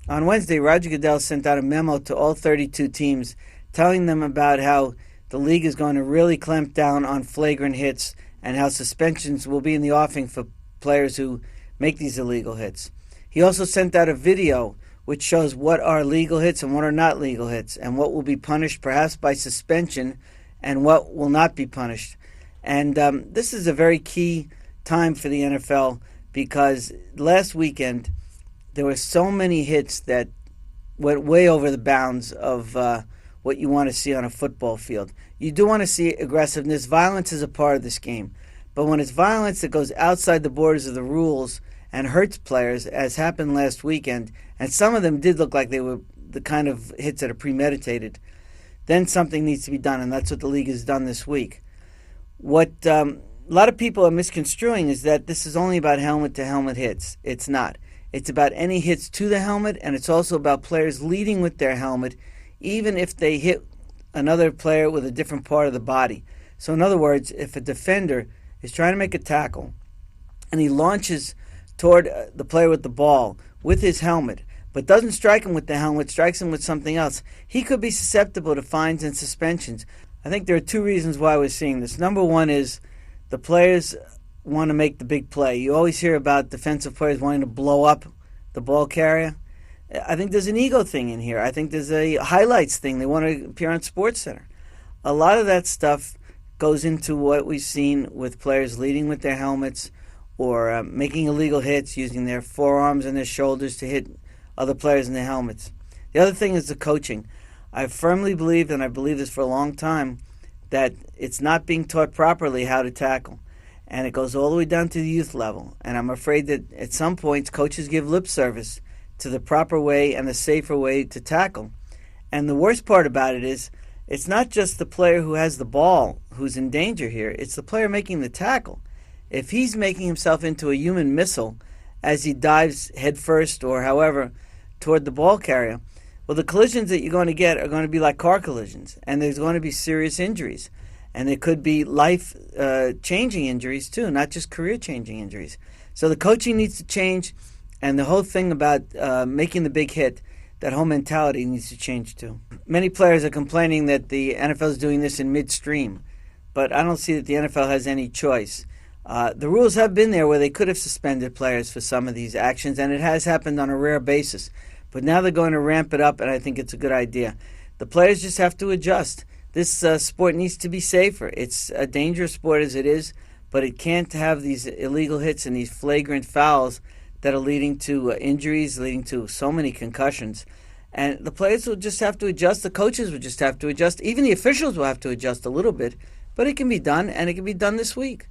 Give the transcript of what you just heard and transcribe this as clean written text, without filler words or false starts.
On Wednesday, Roger Goodell sent out a memo to all 32 teams telling them about how the league is going to really clamp down on flagrant hits and how suspensions will be in the offing for players who make these illegal hits. He also sent out a video which shows what are legal hits and what are not legal hits and what will be punished perhaps by suspension and what will not be punished. And this is a very key time for the NFL because last weekend there were so many hits that went way over the bounds of what you want to see on a football field. You do want to see aggressiveness. Violence is a part of this game. But when it's violence that goes outside the borders of the rules and hurts players, as happened last weekend, and some of them did look like they were the kind of hits that are premeditated, then something needs to be done, and that's what the league has done this week. What a lot of people are misconstruing is that this is only about helmet-to-helmet hits. It's not. It's about any hits to the helmet, and it's also about players leading with their helmet, even if they hit another player with a different part of the body. So in other words, if a defender is trying to make a tackle and he launches toward the player with the ball with his helmet, but doesn't strike him with the helmet, strikes him with something else, he could be susceptible to fines and suspensions. I think there are two reasons why we're seeing this. Number one is the players want to make the big play. You always hear about defensive players wanting to blow up the ball carrier. I think there's an ego thing in here. I think there's a highlights thing. They want to appear on SportsCenter. A lot of that stuff goes into what we've seen with players leading with their helmets or making illegal hits, using their forearms and their shoulders to hit other players in their helmets. The other thing is the coaching. I firmly believe, and I believe this for a long time, that it's not being taught properly how to tackle. And it goes all the way down to the youth level. And I'm afraid that at some points coaches give lip service to the proper way and the safer way to tackle. And the worst part about it is it's not just the player who has the ball who's in danger here. It's the player making the tackle. If he's making himself into a human missile as he dives headfirst or however toward the ball carrier, well, the collisions that you're going to get are going to be like car collisions, and there's going to be serious injuries. And there could be life-changing injuries, too, not just career-changing injuries. So the coaching needs to change, and the whole thing about making the big hit, that whole mentality needs to change, too. Many players are complaining that the NFL is doing this in midstream, but I don't see that the NFL has any choice. The rules have been there where they could have suspended players for some of these actions, and it has happened on a rare basis. But now they're going to ramp it up, and I think it's a good idea. The players just have to adjust. This sport needs to be safer. It's a dangerous sport as it is, but it can't have these illegal hits and these flagrant fouls that are leading to injuries, leading to so many concussions. And the players will just have to adjust. The coaches will just have to adjust. Even the officials will have to adjust a little bit. But it can be done, and it can be done this week.